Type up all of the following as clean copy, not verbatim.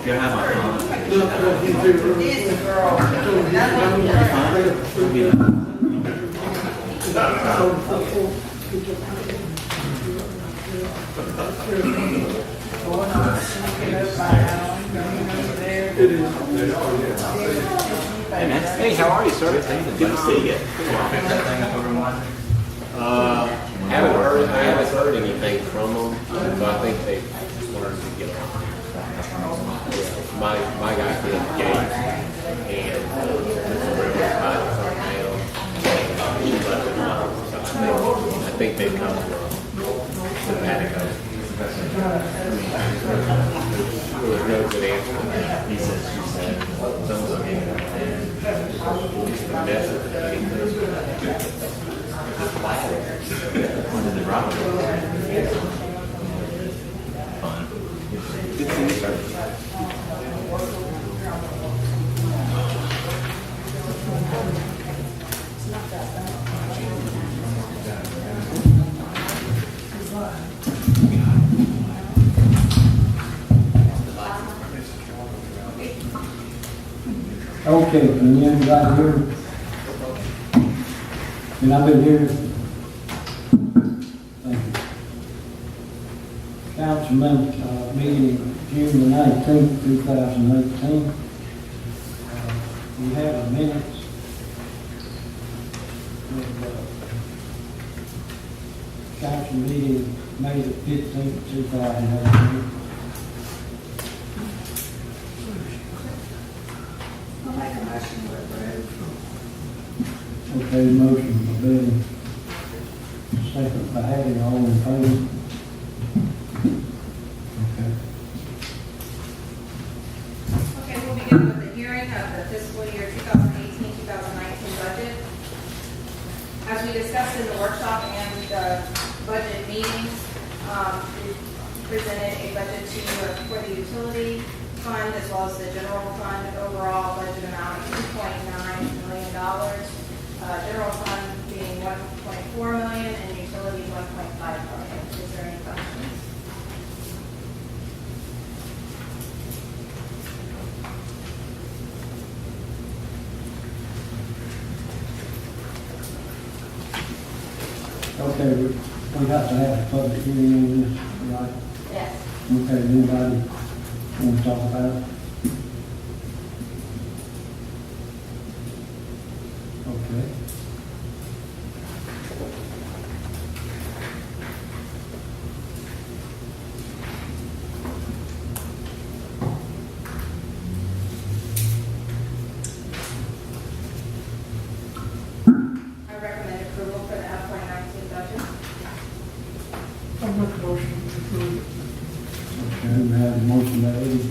You have my phone. It's the girl. Hey, man. Hey, how are you, sir? Good to see you. I haven't heard anything from them, so I think they learned to get on. My guy did Gayle, and the railroad body turned down, and she left it alone. So I think they've come from the Attica. There was no good answer. He said, she said, someone's getting The message that he When did they rob it? Fun. Good to see you, sir. Okay, can you anybody here? Can I be here? Thank you. Council meeting June the 19th, 2018. We have a minutes with council meeting May the 15th, 2018. I'll make a motion to approve. Okay, motion by Bill, second by Hattie, all in favor? Okay. Okay, we'll begin with the hearing of the fiscal year 2018-2019 budget. As we discussed in the workshop and the budget meetings, we presented a budget to you for the utility fund as well as the general fund. Overall budget amount of $2.9 million. General fund being $1.4 million and utilities $1.5 million. Is there any questions? Okay, we have to have a public hearing on this, right? Yes. Okay, anybody want to talk about it? Okay. I recommend approval for the FY19 budget. I'll make a motion to approve. Okay, we have a motion by Eddie.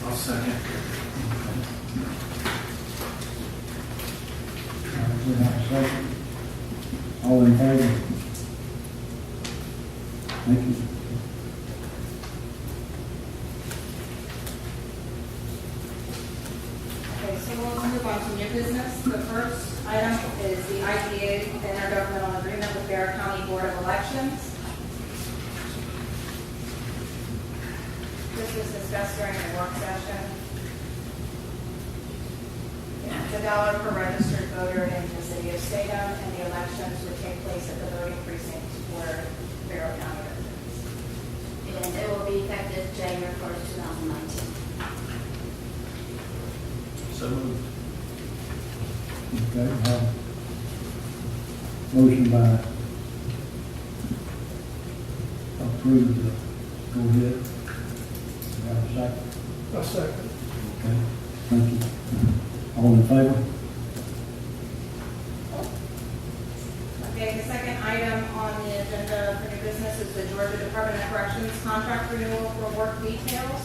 I'll second. We have a second. All in favor? Thank you. Okay, so we'll move on to new business. The first item is the IDA intergovernmental agreement with Bear County Board of Elections. This was discussed during the work session. It's $1 per registered voter in the city of Statham, and the elections would take place at the voting precinct for Barrow County residents. And it will be effective January 1st, 2019. So moved. Okay, motion by approved, go ahead. We have a second. A second. Okay, thank you. All in favor? Okay, the second item on the agenda for new business is the Georgia Department of Corrections contract renewal for work details.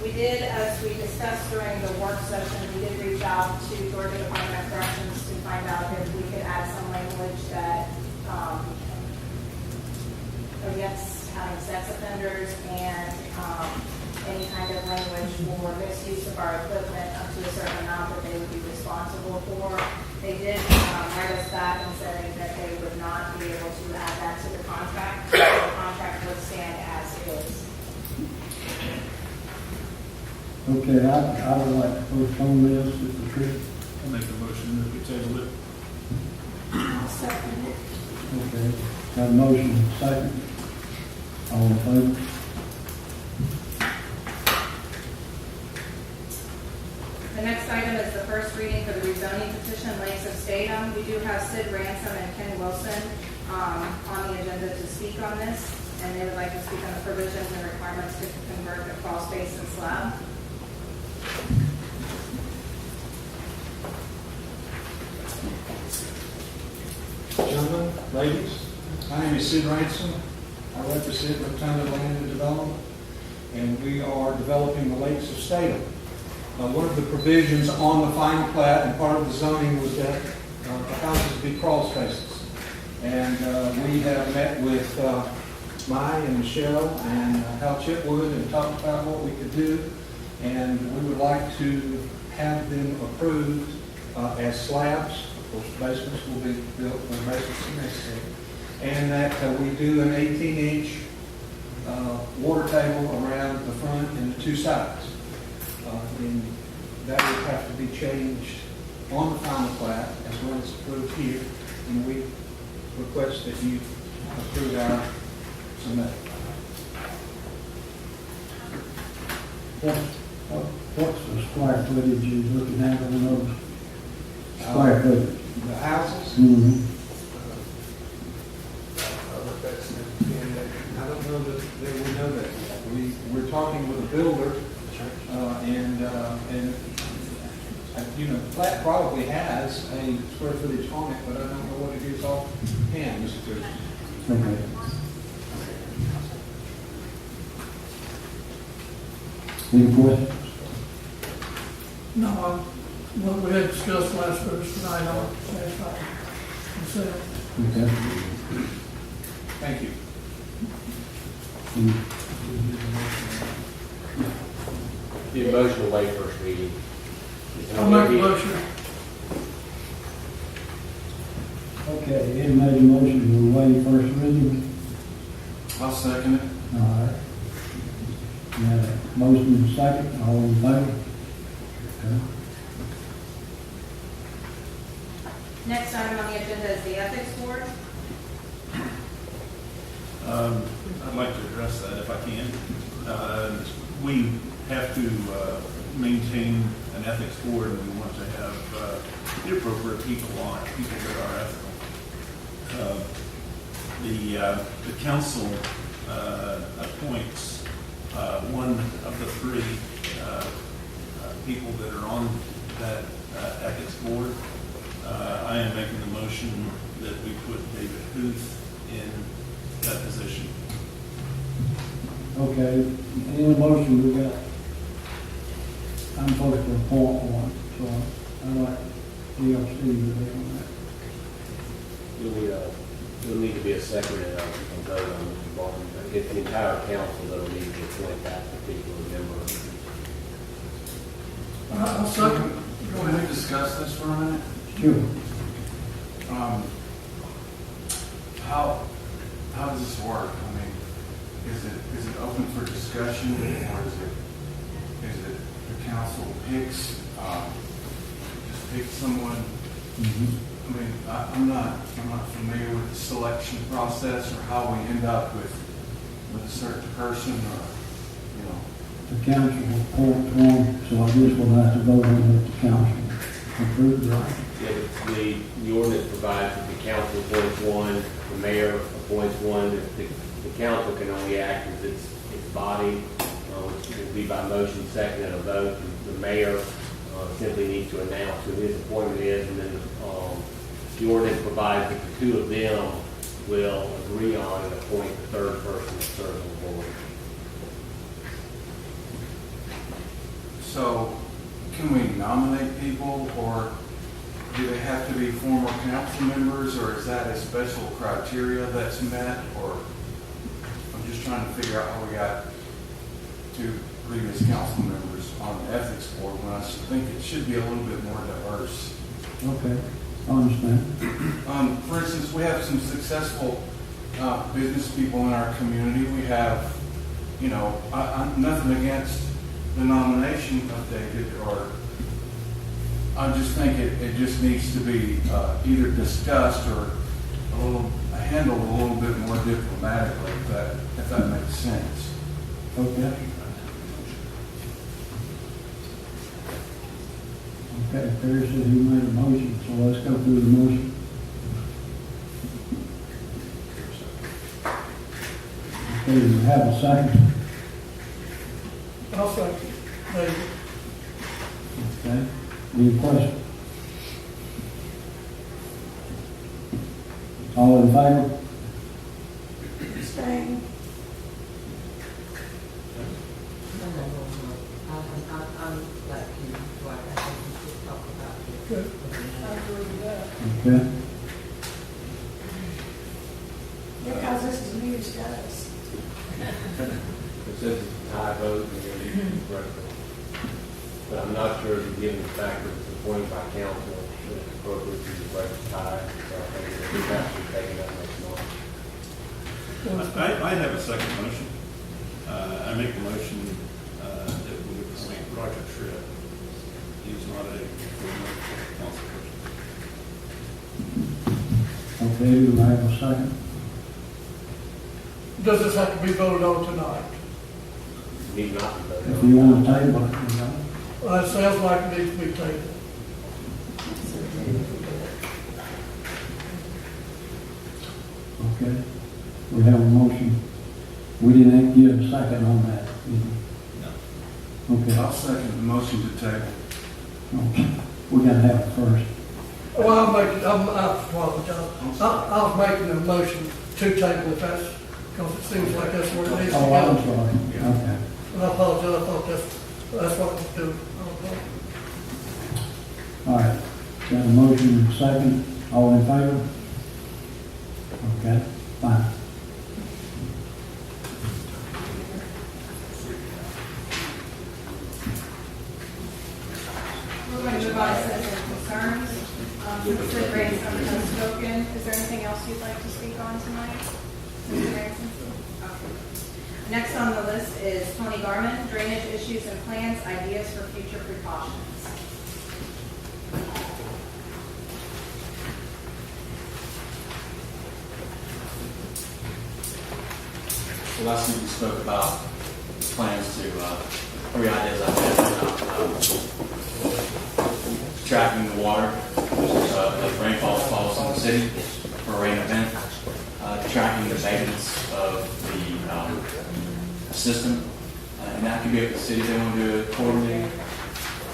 We did, as we discussed during the work session, we did reach out to Georgia Department of Corrections to find out if we could add some language that against having sex offenders and any kind of language for misuse of our equipment up to a certain amount that they would be responsible for. They did write us back and saying that they would not be able to add that to the contract. So the contract would stand as is. Okay, I would like to postpone this if the trip. I'll make a motion that we table it. I'll second it. Okay, have a motion, second. All in favor? The next item is the first reading for the rezoning petition, Lakes of Statham. We do have Sid Ransom and Ken Wilson on the agenda to speak on this, and they would like to speak on the provisions and requirements to convert the crawl space and slab. Gentlemen, ladies, my name is Sid Ransom. I represent Rotunda Land and Development, and we are developing the Lakes of Statham. One of the provisions on the final plat and part of the zoning was that the houses be crawl spaces. And we have met with Mai and Michelle and Hal Chipwood and talked about what we could do. And we would like to have them approved as slabs. Of course, basements will be built when basements are necessary. And that we do an 18-inch water table around the front and the two sides. And that would have to be changed on the final plat as well as approved here. And we request that you approve our submit. What's the square footage you're looking at on those? Square footage? The houses, Mm-hmm. I don't know that they would know that. We're talking with a builder, and you know, the plat probably has a square footage on it, but I don't know what it is offhand, Mr. Church. Okay. Any questions? No, what we had discussed last Thursday night, I'm satisfied. Okay. Thank you. The motion to waive first reading. I'll make a motion. Okay, Ed made a motion to waive first reading. I'll second it. All right. We have a motion and a second, all in favor? Okay. Next item on the agenda is the ethics board. I'd like to address that if I can. We have to maintain an ethics board, and we want to have the appropriate people on it, people that are ethical. The council appoints one of the three people that are on that ethics board. I am making the motion that we put David Huth in that position. Okay, in the motion we got, I'm supposed to appoint one, so I'd like DLC to be on that. You'll need to be a second and vote on Mr. Barton. It's the entire council that'll need to appoint that particular member. I'll second. Can we discuss this for a minute? Sure. How does this work? I mean, is it open for discussion, or is it the council picks just pick someone? Mm-hmm. I mean, I'm not familiar with the selection process or how we end up with a certain person, or The council will appoint one, so I guess we'll have to vote on it, the council approve, right? Yeah, the ordinance provides that the council appoints one, the mayor appoints one. The council can only act as its body, which will be by motion, second, and a vote. The mayor simply needs to announce who his appointment is, and then the ordinance provides that the two of them will agree on and appoint the third person to serve on the board. so can we nominate people, or do they have to be former council members, or is that a special criteria that's met? Or I'm just trying to figure out how we got two previous council members on the ethics board when I think it should be a little bit more diverse. Okay, I understand. For instance, we have some successful business people in our community. We have, I'm nothing against the nomination updated, or I just think it just needs to be either discussed or handled a little bit more diplomatically, if that makes sense. Okay. Okay, Perry said he made a motion, so let's go through the motion. Okay, we have a second. I'll second. Maybe. Okay, any questions? All in favor? Staying. I'm like you, Dwight, I think we should talk about it. Good. I agree with that. Okay. Because this is news to us. It says it's a tie vote, and you're going to need to record. But I'm not sure that given the fact that it's appointed by council, that it's appropriate to break the tie. So I think it would have to be taken up next month. I have a second motion. I make a motion that we appoint Roger Tripp. He's not a former council person. Okay, do I have a second? Does this have to be voted on tonight? Need not be voted If on. you want to table it, you know. Well, it sounds like it needs to be tabled. Okay, we have a motion. We didn't give a second on that. Okay, I'll second the motion to table. okay. We gotta have it first. Well, I apologize. I was making a motion to table if that's, because it seems like that's where it needs to Oh, I'm go. sorry. Okay. And I apologize, I thought that's what it was doing. All right, got a motion and a second. All in favor? Okay, fine. We're going to move on to citizen concerns. Mr. Ransom has spoken. Is there anything else you'd like to speak on tonight? Mr. Ransom? Okay. Next on the list is Tony Garman, drainage issues and plans, ideas for future precautions. So last week we spoke about plans to, three ideas I had about tracking the water, as rainfall falls in the city for a rain event, tracking the maintenance of the system, and that could be up to the city. They want to do it quarterly,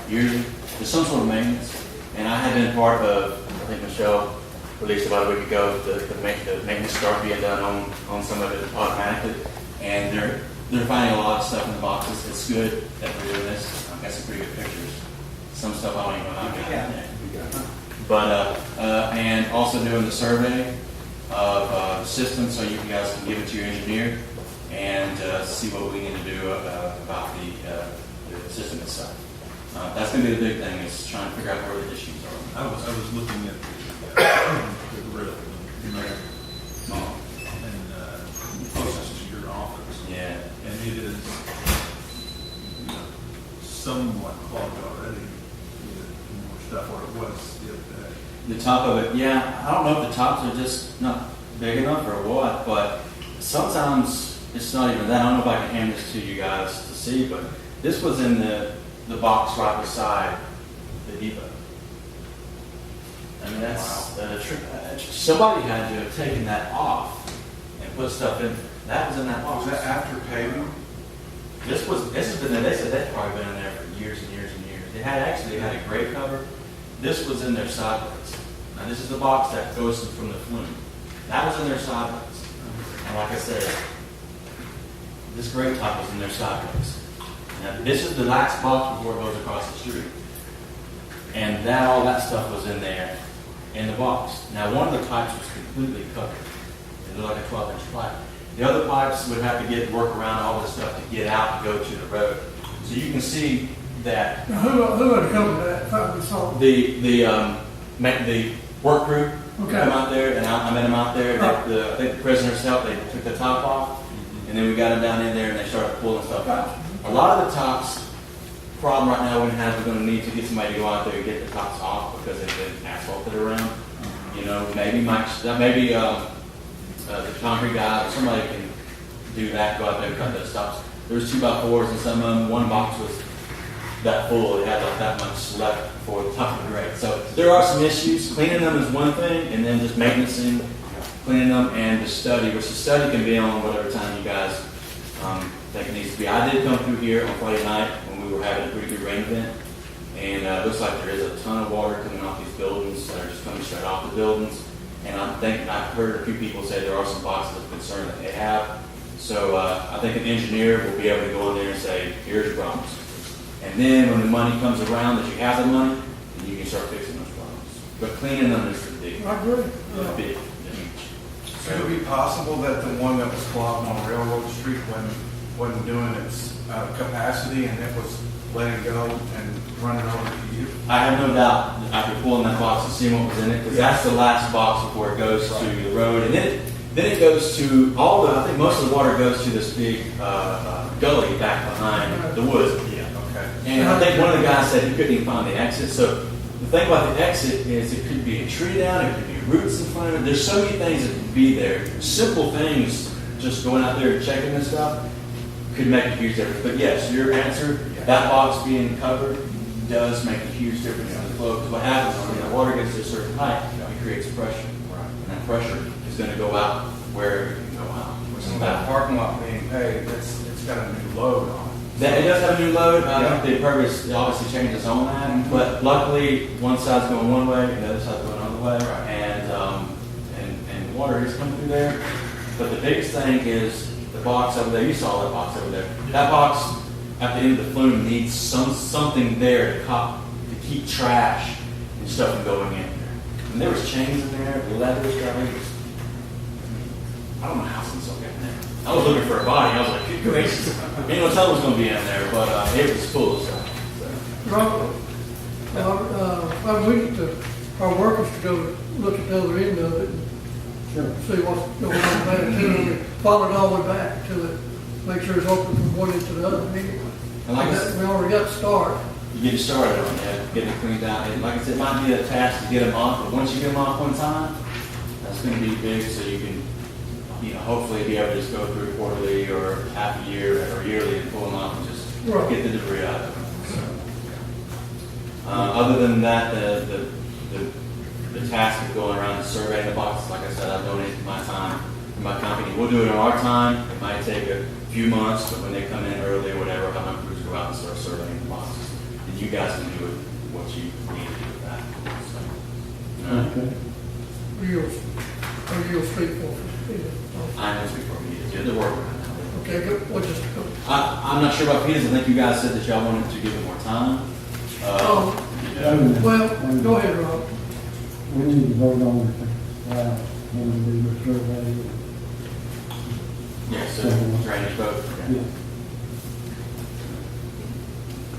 yearly, there's some sort of maintenance. And I had been part of, I think Michelle released about a week ago, the maintenance start being done on some of it automatically. And they're finding a lot of stuff in the boxes. It's good that we're doing this. I've got some pretty good pictures. Some stuff I don't even know how to get in there. But, and also doing the survey of the system so you guys can give it to your engineer and see what we need to do about the system itself. That's going to be the big thing, is trying to figure out where the issues are. I was looking at the grill, and closest to your office. Yeah. And it is, somewhat clogged already. More stuff where it was the other day. The top of it, yeah. I don't know if the tops are just not big enough or what, but sometimes it's not even that. I don't know if I can hand this to you guys to see, but this was in the box right beside the depot. I mean, that's somebody had to have taken that off and put stuff in. That was in that box. Was that after paving? This has been there. They said that's probably been in there for years and years and years. It had a grate cover. This was in there sideways. Now this is the box that goes from the flume. That was in there sideways. And like I said, this grate top was in there sideways. Now this is the last box before it goes across the street. And all that stuff was in there in the box. Now one of the pipes was completely covered. It looked like a 12-inch pipe. The other pipes would have to work around all this stuff to get out and go to the road. So you can see that Now, who had covered that, if I saw? the work group Okay. come out there, and I met them out there. Right. I think the prisoner's help. They took the top off, and then we got them down in there, and they started pulling stuff out. A lot of the tops problem right now we're gonna have, we're gonna need to get somebody to go out there and get the tops off because they've been asphalted around. You know, maybe the concrete guy or somebody can do that, go out there and cut those tops. There was 2x4s and some of them, one box was that full, it had like that much left for the top of the grade. So there are some issues. Cleaning them is one thing, and then just maintaining, cleaning them, and the study, which the study can be on whatever time you guys think it needs to be. I did come through here on Friday night when we were having a pretty good rain event, and it looks like there is a ton of water coming off these buildings that are just coming straight off the buildings. And I've heard a few people say there are some boxes of concern that they have. So I think an engineer will be able to go in there and say, here's your problems. And then when the money comes around that you have the money, then you can start fixing those problems. But cleaning them is the big, I agree. big. Could it be possible that the one that was clogged on Railroad Street wasn't doing its capacity and it was letting go and running over to you? I have no doubt after pulling that box and seeing what was in it, because that's the last box before it goes to the road. And then it goes to I think most of the water goes to this big gully back behind the woods. And I think one of the guys said he couldn't even find the exit. So the thing about the exit is it could be a tree down, it could be roots in front of it. There's so many things that could be there. Simple things, just going out there and checking this stuff, could make a huge difference. But yes, your answer, that box being covered does make a huge difference in the flow. Because what happens when the water gets to a certain height, it creates pressure. And that pressure is going to go out wherever it can go out. That parking lot being paved, it's got a new load on it. It does have a new load. I think the purpose obviously changes on that, but luckily one side's going one way and the other side's going another way, and water is coming through there. But the biggest thing is the box over there. You saw that box over there. That box at the end of the flume needs something there to keep trash and stuff from going in there. And there was chains in there, leather stuff. I don't know how some stuff got in there. I was looking for a body. I was like, good gracious. Ain't no telling what's going to be in there, but it was full of stuff. Robert, we need our workers to go look at the other end of it and see what's going on back to it. Follow it all the way back to it, make sure it's open from one end to the other. And like We already got the start. You get it started on that, get it cleaned out. And like I said, it might be a task to get them off, but once you get them off one time, that's going to be big, so you can, hopefully be able to just go through quarterly or half a year or yearly and pull them off and just get the debris out of them. So, other than that, the task of going around and surveying the boxes, like I said, I've donated my time to my company. We'll do it on our time. It might take a few months, but when they come in early or whatever, I'll have my crews go out and start surveying the boxes. And you guys can do what you need to do with that. So, Real straightforward. I know speak for me. Yeah, they're working on that. Okay, good. We'll just go. I'm not sure about Peters. I think you guys said that y'all wanted to give it more time. Well, go ahead, Rob. We need to vote on it, when we do the survey. Yeah, so drainage vote. Yeah.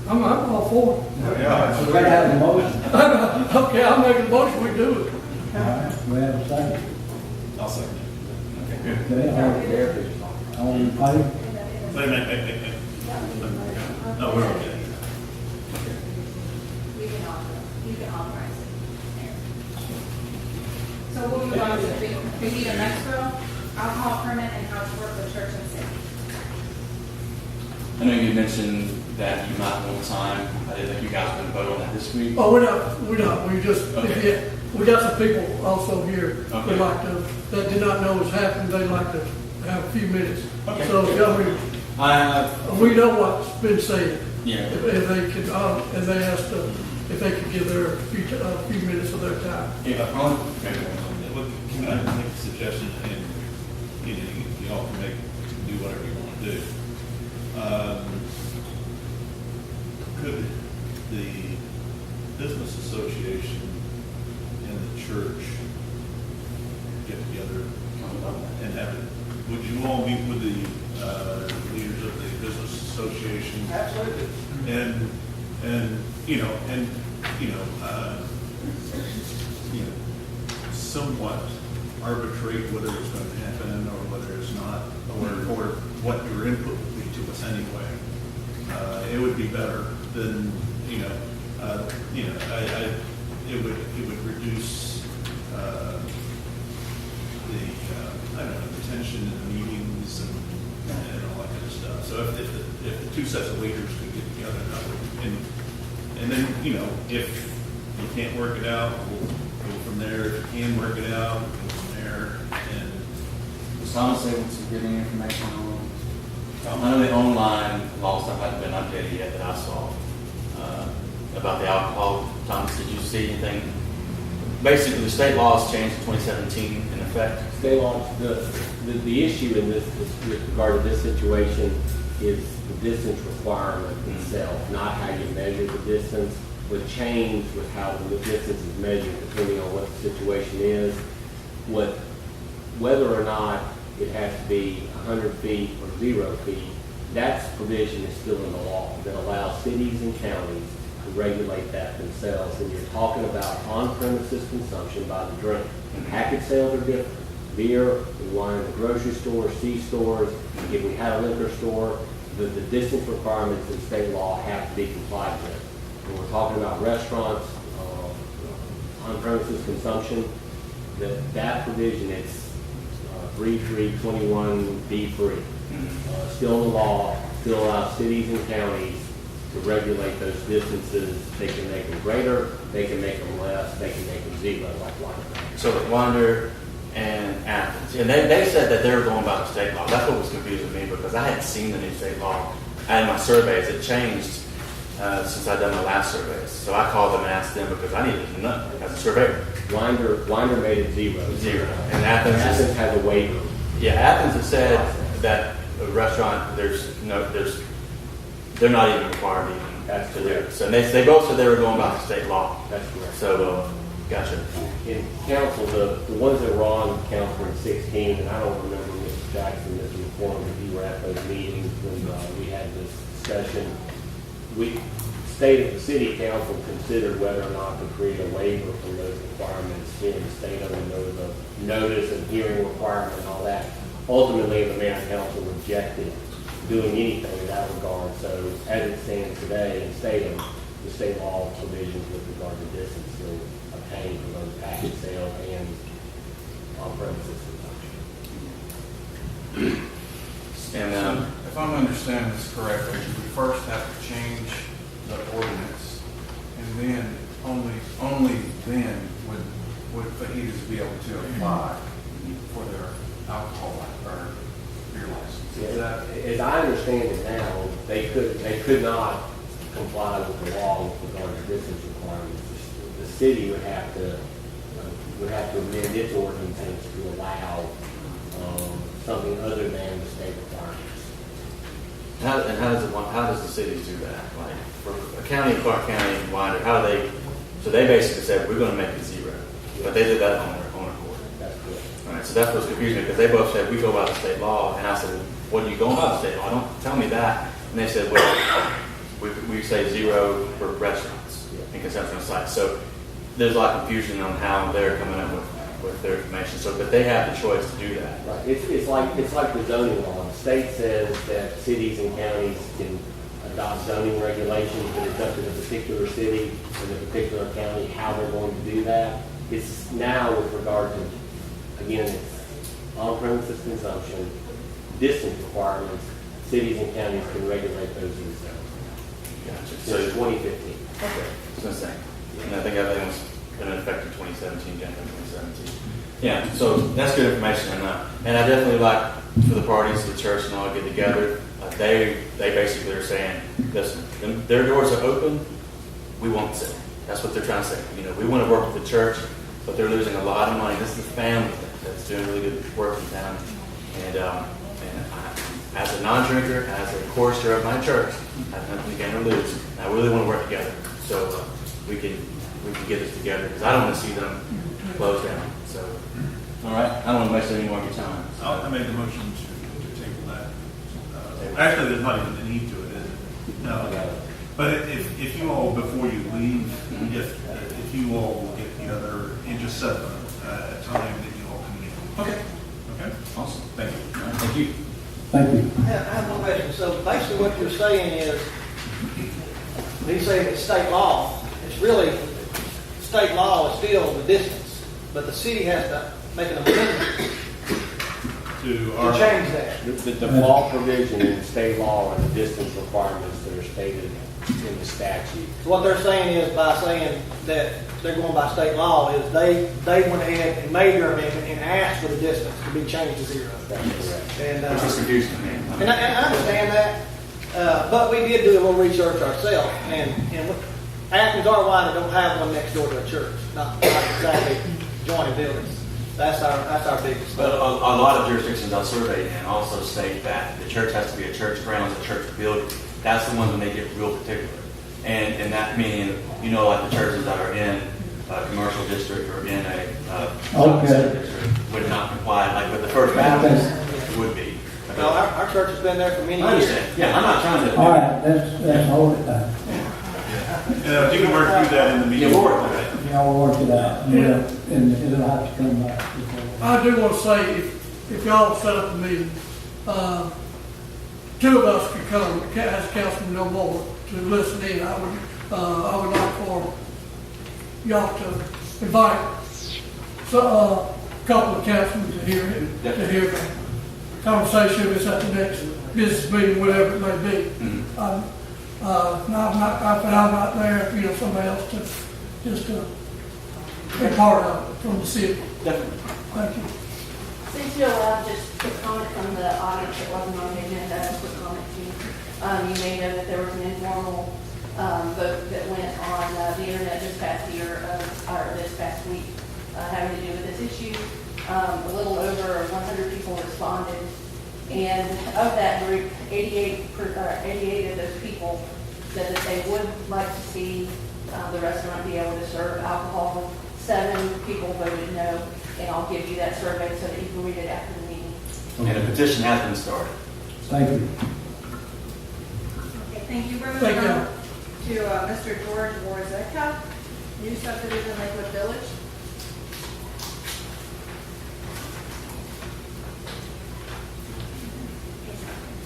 I'm all for it. So we gotta have a motion. Okay, I'll make a motion, we do it. All right, we have a second. I'll second it. Okay, all in favor? Wait a minute. No, we're okay. You can authorize it. So what we want to we need a metro, alcohol permit, and how to work with church and city. I know you mentioned that you might want time. I didn't think you guys were going to vote on that this week. Oh, we're not, we just, we got some people also here Okay. that did not know what's happened, they'd like to have a few minutes. Okay. So, we know what's been said. Yeah. If they could, and they asked, if they could give their few minutes of their time. Yeah, Can I make a suggestion, and you all can do whatever you want to do. Could the business association and the church get together and have it? Would you all meet with the leaders of the business association? Absolutely. And somewhat arbitrate whether it's going to happen or whether it's not, or what your input would be to us anyway. It would be better then, it would reduce, I don't know, the tension in the meetings and all that kind of stuff. So if the two sets of leaders could get together, that would, and then, if you can't work it out, we'll go from there. If you can work it out, we'll go from there. And Was Thomas able to give any information on? I know the online law stuff hasn't been updated yet that I saw about the alcohol. Thomas, did you see anything? Basically, the state laws changed in 2017 in effect. State law, the issue in this, with regard to this situation is the distance requirement itself, not how you measure the distance, but change with how the distance is measured depending on what the situation is. Whether or not it has to be 100 feet or 0 feet, that provision is still in the law that allows cities and counties to regulate that themselves. And you're talking about on-premises consumption by the drink. Package sales are different. Beer, wine in the grocery store, C-stores, if we had a liquor store, the distance requirements in state law have to be complied with. When we're talking about restaurants, on-premises consumption, that provision, it's 3321B3. Still in the law, still allows cities and counties to regulate those distances. They can make them greater, they can make them less, they can make them 0, like Winder. So with Winder and Athens, and they said that they were going by the state law. That's what was confusing me because I hadn't seen the new state law. I had my surveys. It changed since I'd done my last surveys. So I called them and asked them because I needed to know as a surveyor. Winder made it 0. And Athens has a waiver. Yeah, Athens had said that a restaurant, they're not even required to even. That's correct. So they both said they were going by the state law. That's correct. So, gotcha. In council, the ones that were on council in 16, and I don't remember Mr. Jackson, Mr. McCormick, if you were at those meetings when we had this discussion. The city council considered whether or not to create a waiver from those requirements here in the state of the notice and hearing requirement and all that. Ultimately, the mayor and council rejected doing anything in that regard. So as it stands today in Statham, the state law provisions with regard to distance still obtained for both package sale and on-premises consumption. And If I'm understanding this correctly, we first have to change the ordinance, and then only then would fajitas be able to apply for their alcohol or beer license. Is that? As I understand it now, they could not comply with the law with regard to distance requirements. The city would have to amend its ordinances to allow something other than the state requirements. how does the cities do that? Like for a county, Clark County, Winder, how do they? So they basically said we're going to make it 0, but they did that on their own accord. That's correct. All right, so that's what's confusing me because they both said we go by the state law, and I said, well, what are you going by the state law? Don't tell me that. And they said, well, we say 0 for restaurants and consumption sites. So there's a lot of confusion on how they're coming up with their information. So, but they have the choice to do that. Right. It's like the zoning law. The state says that cities and counties can adopt zoning regulations, but it's up to the particular city and the particular county how they're going to do that. It's now with regard to, again, it's on-premises consumption, distance requirements. Cities and counties can regulate those themselves. Gotcha. So 2015. Okay. So and I think everything was in effect in 2017, January 2017. Yeah, so that's good information, and I definitely like for the parties, the church, and all get together. They basically are saying, listen, their doors are open. We won't sell. That's what they're trying to say. We want to work with the church, but they're losing a lot of money. This is a family that's doing really good work in town, and as a non-drinker, as a chorister of my church, I have nothing to gain or lose. And I really want to work together, so we can get this together because I don't want to see them close down. So, all right, I don't want to waste any more of your time. I made the motion to table that. Actually, there's not even a need to it, is it? No. But if you all, before you leave, if you all will get together and just set a time that you all can meet. Okay. Okay? Awesome. Thank you. All right, thank you. Thank you. I have one question. So basically what you're saying is, He's saying it's state law. It's really, state law is still the distance, but the city has to make an amendment To to our, change that. The default provision in state law are the distance requirements that are stated in the statute. So what they're saying is, by saying that they're going by state law, is they went ahead and made their amendment and asked for the distance to be changed to 0. That's correct. And, Which is confusing to me. and I understand that, but we did do a little research ourselves, and Athens RY don't have one next door to a church, not exactly joining buildings. That's our biggest. But a lot of jurisdictions I've surveyed and also state that the church has to be a church grounds, a church building. That's the ones when they get real particular. And that meaning, like the churches that are in a commercial district or in a shopping center district would not comply, like with the First Baptist would be. No, our church has been there for many I years. understand. Yeah, I'm not trying to. All right, let's hold it back. you can work through that in the meeting. Yeah, we'll work with that. Y'all work it out, and it'll have to come back. I do want to say, if y'all set up a meeting, 2 of us could come, as councilman no more, to listen in. I would like for y'all to invite a couple of councilmen to hear it, to hear the conversation if it's at the next business meeting, whatever it may be. If I'm not there, somebody else to just be part of it from the city. Definitely. Thank you. Since you're allowed just a quick comment from the audience that wasn't on the agenda, a quick comment to you. You may know that there was an informal vote that went on the internet this past year, or this past week, having to do with this issue. A little over 100 people responded, and of that group, 88 of those people said that they would like to see the restaurant be able to serve alcohol. 7 people voted no, and I'll give you that survey so that you can read it after the meeting. And a petition has been started. Thank you. Okay, thank you. We're Thank moving you. on to Mr. George Warzeka, new subdivision Lakewood Village.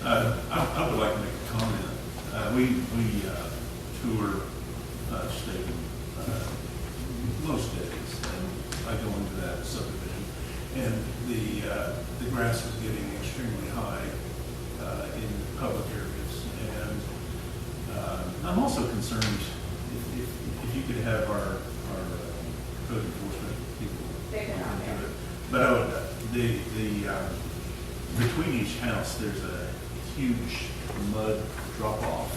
I would like to make a comment. We tour state most days, and I go into that subdivision, and the grass is getting extremely high in public areas, and I'm also concerned if you could have our code enforcement people. They've been on there. But between each house, there's a huge mud drop off,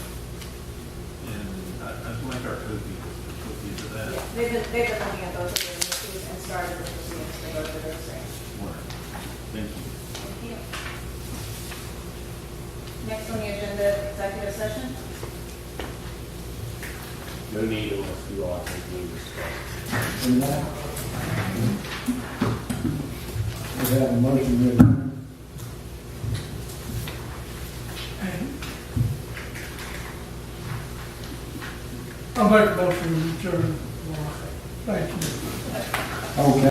and I'd like our code people to look into that. Yeah, they've been looking at both of those issues and started the proceedings for both of those things. Thank you. Thank you. Next on the agenda, executive session. No need unless you all think we discuss. And that, we have a motion ready. I'll make a motion to adjourn. Thank you. Okay.